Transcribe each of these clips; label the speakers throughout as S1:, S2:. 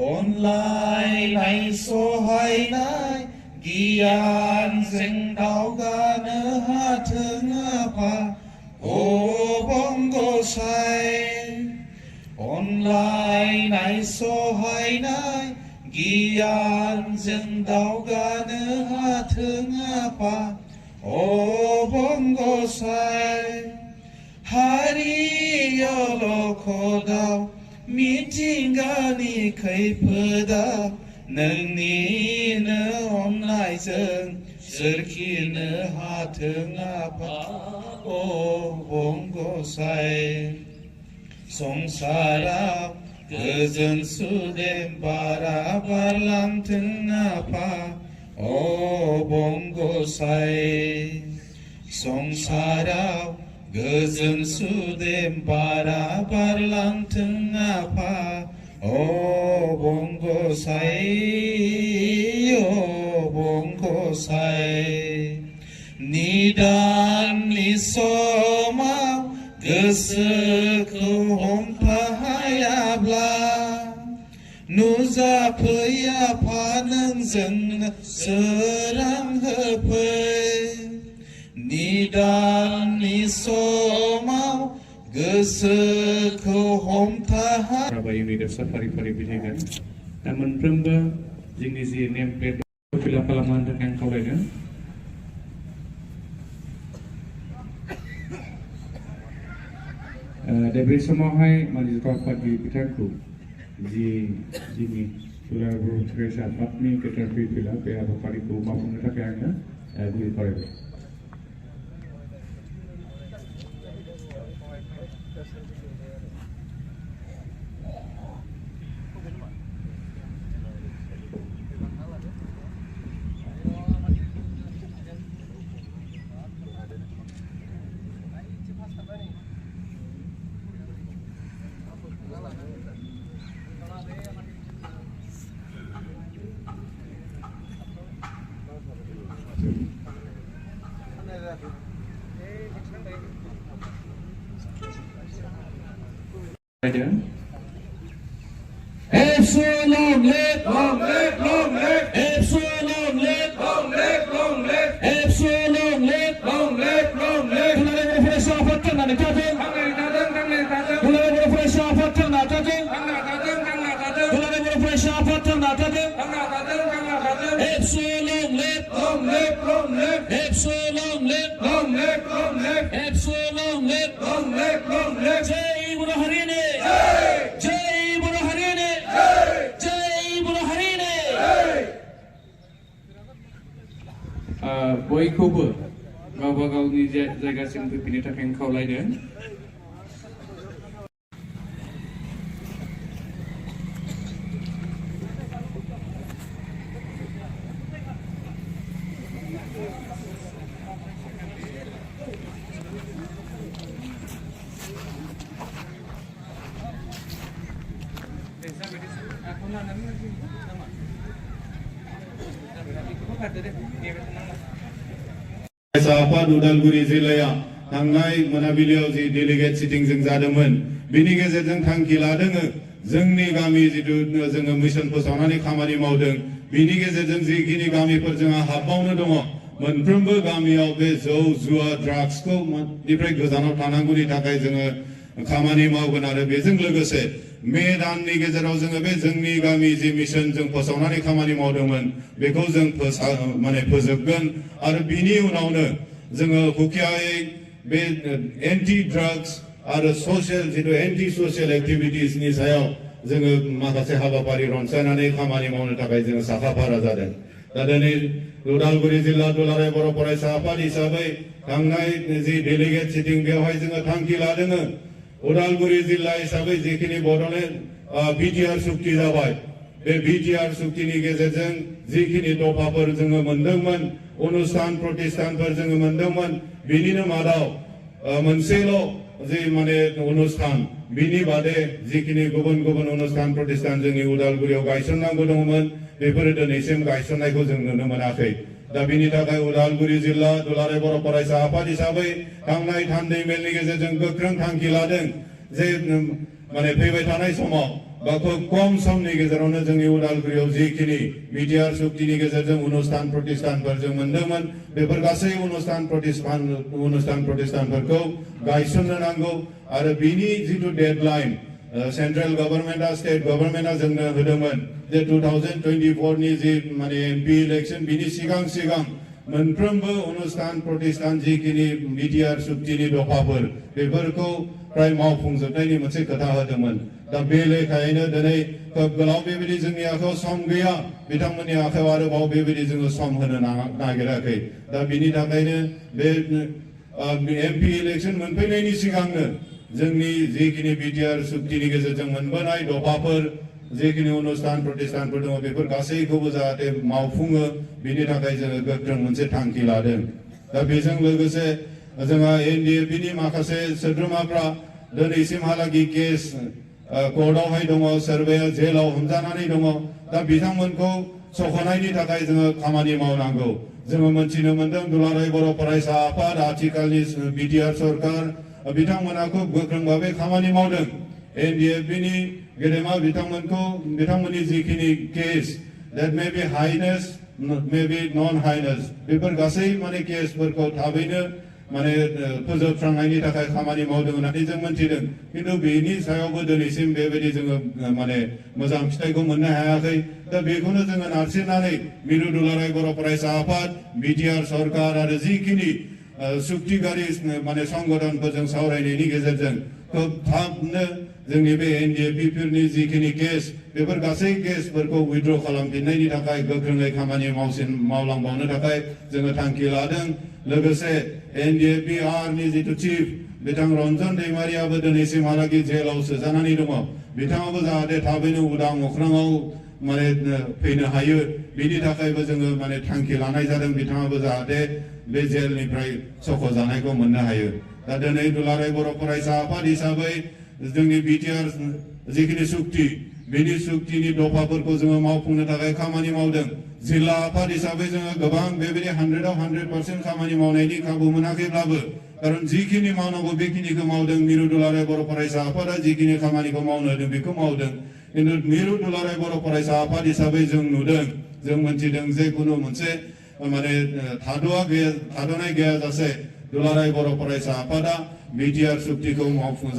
S1: अनलायनाय सहायनाय गियानजों दावगानो हाथों आफा अबं गसाइ अनलायनाय सहायनाय गियानजों दावगानो हाथों आफा अबं गसाइ हारि अलखदाव मिथिंगानि खैफोदाव नोंनिनो अननायजों सोरखिनो हाथों आफा अबं गसाइ संसाराव गोजोन सुदेम बारा बारलांथों आफा अबं गसाइ संसाराव गोजोन सुदेम बारा बारलांथों आफा अबं गसाइ अबं गसाइ निदाननि समाव गोसोखौ हमथाहायाब्ला नुजाफै आफा नोंजोंनो सोरां होफै निदाननि समाव गोसोखौ हमथाहा
S2: इउनिटआ फारि-फारि बिथायगोन दा मोनफ्रोमबो जोंनि जि नेम प्लेट फिल आप खालामनो थाखाय आं खावलायदों दा बे समावहाय मानजिफ्रा आफादगिरि बिथांखौ जि जोंनि दुलाराय बर' फरायसा आफादनि गेदेर फैफिला बे हाबाफारिखौ मावफुंनो थाखाय आङो गुरै खावलायबाय
S1: Epsilon live, long live, long live. Epsilon live, long live, long live. Epsilon live, long live, long live. Dularay Boro Federasi Afattan na nagtatang. Dularay Boro Federasi Afattan na nagtatang. Dularay Boro Federasi Afattan na nagtatang. Epsilon live, long live, long live. Epsilon live, long live, long live. Epsilon live, long live, long live. Jai Boro Harini. Jai Boro Harini. Jai Boro Harini.
S2: बयखौबो गावबा गावनि जायगासिम फैफिननो थाखाय खावलायदों
S3: आफाद उदालगुरि जिल्लाया थांनाय मोनाबिलियाव जि डेलिगेट सिटिं जों जादोंमोन बिनि गेजेरजों थांखि लादों जोंनि गामि जिथु जोङो मिशन फोसावनानै खामानि मावदों बिनि गेजेरजों जिखिनि गामिफोर जोंहा हाबबावनो दङ मोनफ्रोमबो गामियाव बे जौ जुवा ड्राग्सखौ निफ्राय गोजानाव थानांगौनि थाखाय जोङो खामानि मावगोन आरो बेजों लोगोसे मे दाननि गेजेराव जोङो बे जोंनि गामि जि मिशन जों फोसावनानै खामानि मावदोंमोन बेखौ जों फोजोबगोन आरो बिनि उनावनो जोङो हुकियायै बे एन्टि ड्राग्स आरो ससियेल जितु एन्टि ससियेल एक्टिभिटिसनि सायाव जोङो माखासे हाबाफारि रनसायनानै खामानि मावनो थाखाय जोङो साखाफारा जादों दा दिनै उदालगुरि जिल्ला दुलाराय बर' फरायसा आफाद हिसाबै थांनाय जि डेलिगेट सिटिं बेवहाय जोङो थांखि लादों उदालगुरि जिल्ला हिसाबै जिखिनि बड'लेण्ड बिटिआर सुक्ति जाबाय बे बिटिआर सुक्तिनि गेजेरजों जिखिनि दफाफोर जोङो मोनदोंमोन अनुष्ठान प्रतिष्ठानफोर जोङो मोनदोंमोन बिनिनो मादाव मोनसेल' जि माने अनुष्ठान बिनि बादे जिखिनि गुबुन गुबुन अनुष्ठान प्रतिष्ठान जोंनि उदालगुरियाव गायसननांगौ दंमोन बेफोरो दिनैसिम गायसननायखौ जों नुनो मोनाखै दा बिनि थाखाय उदालगुरि जिल्ला दुलाराय बर' फरायसा आफाद हिसाबै थांनाय थान्दै मेलनि गेजेरजों गोख्रों थांखि लादों जे माने फैबाय थानाय समाव बा खोब खम समनि गेजेरावनो जोंनि उदालगुरियाव जिखिनि बिटिआर सुक्तिनि गेजेरजों अनुष्ठान प्रतिष्ठानफोर जों मोनदोंमोन बेफोर गासै अनुष्ठान प्रतिष्ठानफोरखौ गायसननो नांगौ आरो बिनि जिथु डेडलाइन सेंट्रल गवर्नमेंटआ स्टेट गवर्नमेंटआ जोंनो होदोंमोन जे 2024 नि जि माने एमपि इलेक्शन बिनि सिगां मोनफ्रोमबो अनुष्ठान प्रतिष्ठान जिखिनि बिटिआर सुक्तिनि दफाफोर बेफोरखौ प्राय मावफुंजोबनायनि मोनसे खोथा होदोंमोन दा बे लेखायैनो दिनै खोब गोलाव बेबायदि जोंनि आखायाव सम गैया बिथांमोननि आखायाव आरोबाव बेबायदि जोङो सम होनो नागिराखै दा बिनि थाखायनो बे एमपि इलेक्शन मोनफैनायनि सिगांनो जोंनि जिखिनि बिटिआर सुक्तिनि गेजेरजों मोनबोनाय दफाफोर जिखिनि अनुष्ठान प्रतिष्ठानफोर दङ बेफोर गासैखौबो जाहाथे मावफुङो बिनि थाखाय जोङो गोख्रों मोनसे थांखि लादों दा बेजों लोगोसे जोंहा एनडिएफबिनि माखासे सोद्रोमाफ्रा दिनैसिमहालागि केस कर्टआवहाय दङ सोरबाया जेलाव हमजानानै दङ दा बिथांमोनखौ सख'नायनि थाखाय जोङो खामानि मावनांगौ जोङो मोनथिनो मोनदों दुलाराय बर' फरायसा आफाद आथिखालनि बिटिआर सरकार बिथांमोना खोब गोख्रों भाबै खामानि मावदों एनडिएफबिनि गेदेमा बिथांमोननि जिखिनि case that may be highness may be non highness बेफोर गासै माने केसफोरखौ थाबैनो माने फोजोबस्रांनायनि थाखाय खामानि मावदों होननानै जों मोनथिदों किन्तु बेनि सायावबो दिनैसिम बेबायदि जोङो माने मोजां फिथाइखौ मोननो हायाखै दा बेखौनो जोङो नारसिननानै मिरु दुलाराय बर' फरायसा आफाद बिटिआर सरकार आरो जिखिनि सुक्तिगारि माने संगठनफोरजों सावरायनायनि गेजेरजों खोब थाबनो जोंनि बे एनडिएफबिफोरनि जिखिनि केस बेफोर गासै केसफोरखौ उइथड्र खालामफिननायनि थाखाय गोख्रोङै खामानि मावलांबावनो थाखाय जोङो थांखि लादों लोगोसे एनडिएफबिआरनि जिथु चिफ बिथां रन्जन दैमारियाबो दिनैसिमहालागि जेलाव सोजानानै दङ बिथाङाबो जाहाथे थाबैनो उदां अख्राङाव माने फैनो हायो बिनि थाखायबो जोङो माने थांखि लानाय जादों बिथाङाबो जाहाथे बे जेलनिफ्राय सख'जानायखौ मोननो हायो दा दिनै दुलाराय बर' फरायसा आफाद हिसाबै जोंनि बिटिआर जिखिनि सुक्ति बेनि सुक्तिनि दफाफोरखौ जोङो मावफुंनो थाखाय खामानि मावदों जिल्ला आफाद हिसाबै जोङो गोबां बेबायदि 100% खामानि मावनायनि खाबु मोनाखैब्लाबो खारन जिखिनि मावनांगौ बेखिनिखौ मावदों मिरु दुलाराय बर' फरायसा आफादा जिखिनि खामानिखौ मावनो होदों बेखौ मावदों किन्तु मिरु दुलाराय बर' फरायसा आफाद हिसाबै जों नुदों जों मोनथिदों जे कुनु मोनसे माने थाद'नाय गैयाजासे दुलाराय बर' फरायसा आफादा बिटिआर सुक्तिखौ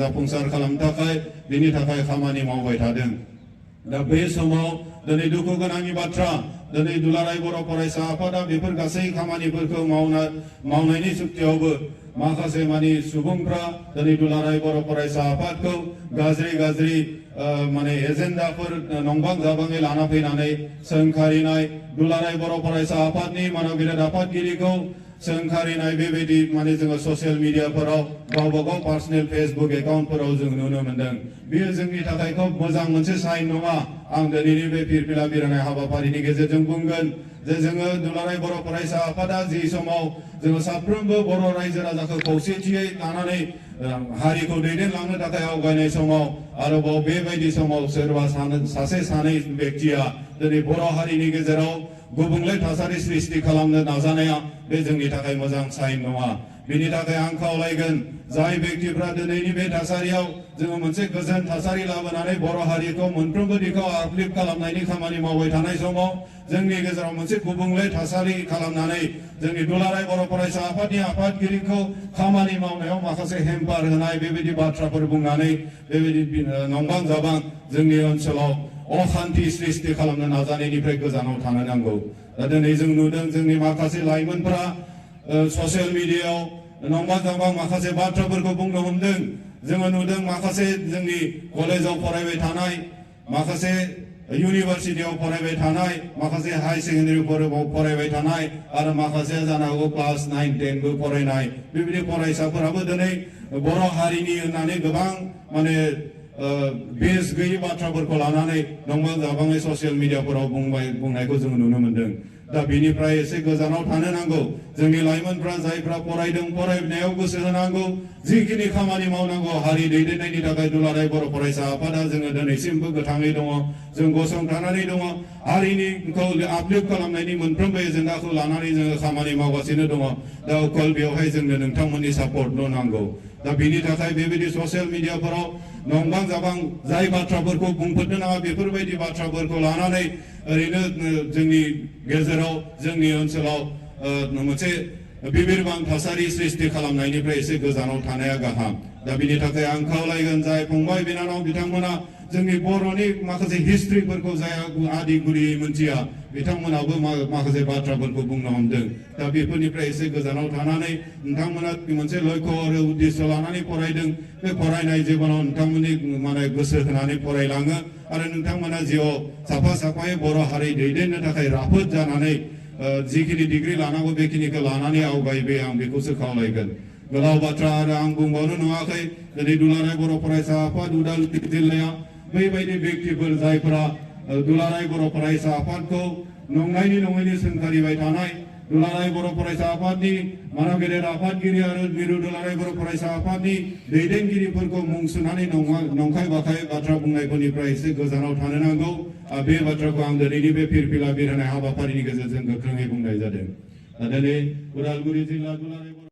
S3: जाफुंसार खालामनो थाखाय बिनि थाखाय खामानि मावबाय थादों दा बे समाव दिनै दुखु गोनांनि बाथ्रा दिनै दुलाराय बर' फरायसा आफादा बेफोर गासै खामानिफोरखौ मावनायनि सुक्तियावबो माखासे माने सुबुंफ्रा दिनै दुलाराय बर' फरायसा आफादखौ गाज्रि माने एजेन्डाफोर नंबां जाबाङै लाना फैनानै सोंखारिनाय दुलाराय बर' फरायसा आफादनि मानबिराद आफादगिरिखौ सोंखारिनाय बेबायदि माने जोङो ससियेल मिडियाफोराव गावबागाव पार्सनेल फेसबुक एकाउन्टफोराव जों नुनो मोनदों बेयो जोंनि थाखाय खोब मोजां मोनसे साइन नङा आं दिनैनि बे फिरफिला बिरहोनाय हाबाफारिनि गेजेरजों बुंगोन जे जोङो दुलाराय बर' फरायसा आफादा जि समाव जोङो साफ्रोमबो बर' रायजो राजाखौ खौसेथियै लानानै हारिखौ दैदेनलांनो थाखाय आवगायनाय समाव आरोबाव बेबायदि समाव सोरबा सासे सानै व्यक्तिया दिनै बर' हारिनि गेजेराव गुबुंले थासारि सृष्टि खालामनो नाजानाया बे जोंनि थाखाय मोजां साइन नङा बिनि थाखाय आं खावलायगोन जाय व्यक्तिफ्रा दिनैनि बे थासारियाव जोङो मोनसे गोजोन थासारि लाबोनानै बर' हारिखौ मोनफ्रोमबो दिगाव आपलिफ्ट खालामनायनि खामानि मावबाय थानाय समाव जोंनि गेजेराव मोनसे गुबुंले थासारि खालामनानै जोंनि दुलाराय बर' फरायसा आफादनि आफादगिरिखौ खामानि मावनायाव माखासे हेम्पार होनाय बेबायदि बाथ्राफोर बुंनानै बेबायदि नंबां जाबां जोंनि ओनसोलाव अशान्ति सृष्टि खालामनो नाजानायनिफ्राय गोजानाव थानो नांगौ दा दिनै जों नुदों जोंनि माखासे लाइमोनफ्रा ससियेल मिडियायाव नंबां जाबां माखासे बाथ्राफोरखौ बुंनो हमदों जोङो नुदों माखासे जोंनि कलेजाव फरायबाय थानाय माखासे इउनिभार्सिटियाव फरायबाय थानाय माखासे हाई सेकेन्डारिफोराव फरायबाय थानाय आरो माखासे जानो हागौ क्लास 9, 10 बो फरायनाय बेबायदि फरायसाफोराबो दिनै बर' हारिनि होननानै गोबां माने बेस गैयै बाथ्राफोरखौ लानानै नंबां जाबाङै ससियेल मिडियाफोराव बुंनायखौ जों नुनो मोनदों दा बेनिफ्राय एसे गोजानाव थानो नांगौ जोंनि लाइमोनफ्रा जायफ्रा फरायदों फरायनायाव गोसो होनांगौ जिखिनि खामानि मावनांगौ हारि दैदेननायनि थाखाय दुलाराय बर' फरायसा आफादा जोङो दिनैसिमबो गोथाङै दङ जों गसंथानानै दङ हारिनिखौ आपलिफ्ट खालामनायनि मोनफ्रोमबो एजेन्डाखौ लानानै जोङो खामानि मावगासिनो दङ दा अकल बेवहाय जोंनो नोंथांमोननि सापर्टल' नांगौ दा बिनि थाखाय बेबायदि ससियेल मिडियाफोराव नंबां जाबां जाय बाथ्राफोरखौ बुंफोरनो नाङा बेफोरबायदि बाथ्राफोरखौ लानानै ओरैनो जोंनि गेजेराव जोंनि ओनसोलाव मोनसे बिबिरबां थासारि सृष्टि खालामनायनिफ्राय एसे गोजानाव थानाया गाहाम दा बिनि थाखाय आं खावलायगोन जाय फंबाय बिनानाव बिथांमोना जोंनि बर'नि माखासे हिस्ट्रिफोरखौ जाय आदि गुरियै मोनथिया बिथांमोनाबो माखासे बाथ्राफोरखौ बुंनो हमदों दा बेफोरनिफ्राय एसे गोजानाव थानानै नोंथांमोना मोनसे लक्ष्य आरो उद्देश्य लानानै फरायदों बे फरायनाय जिबनाव नोंथांमोननि माने गोसो होनानै फरायलाङो आरो नोंथांमोना जिउआव साफा साफायै बर' हारि दैदेननो थाखाय राफोद जानानै जिखिनि डिग्री लानांगौ बेखिनिखौ लानानै आवगायबोयो आं बेखौसो खावलायगोन गोलाव बाथ्रा आरो आं बुंबावनो नङाखै दिनै दुलाराय बर' फरायसा आफाद उदालगुरि जिल्लाया बैबायदि व्यक्तिफोर जायफोरा दुलाराय बर' फरायसा आफादखौ नंनायनि नङैनि सोंखारिबाय थानाय दुलाराय बर' फरायसा आफादनि माना गेदेर आफादगिरि आरो मिरु दुलाराय बर' फरायसा आफादनि दैदेनगिरिफोरखौ मुं सुनानै नंखाय बाखाय बाथ्रा बुंनायफोरनिफ्राय एसे गोजानाव थानो नांगौ बे बाथ्राखौ आं दिनैनि बे फिरफिला बिरहोनाय हाबाफारिनि गेजेरजों गोख्रोङै बुंनाय जादों दिनै उदालगुरि जिल्ला दुलाराय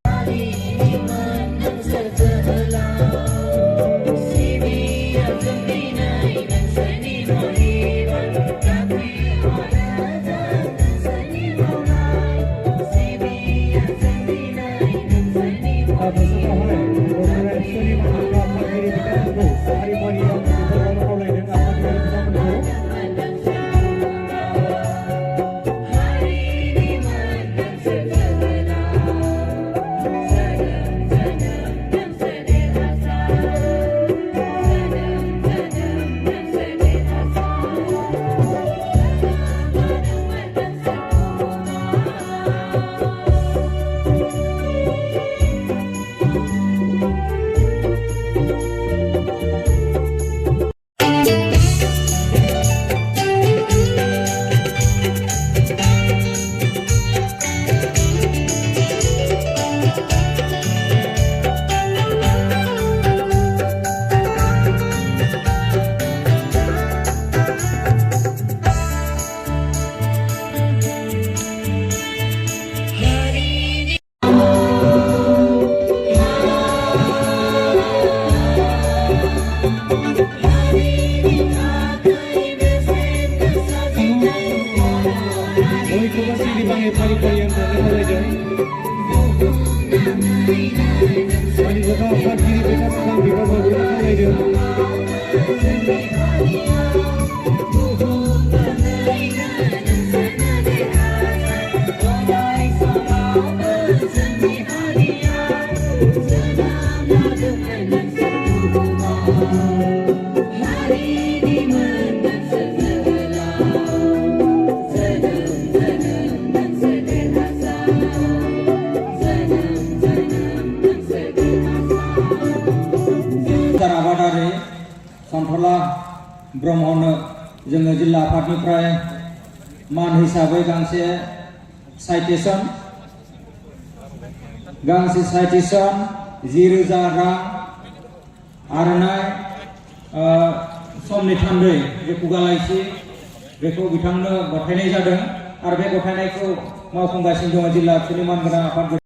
S4: ब्रह्मनो जोङो जिल्ला आफादनिफ्राय मान हिसाबै गांसे साइटेसन 10,000 रां आरनाय समनि थान्दै जे खुगा लाइसि बेखौ बिथांनो गथायनाय जादों आरो बे गथायनायखौ मावफुंगासिनो दङ जिल्ला सुनिमान गोनां आफाद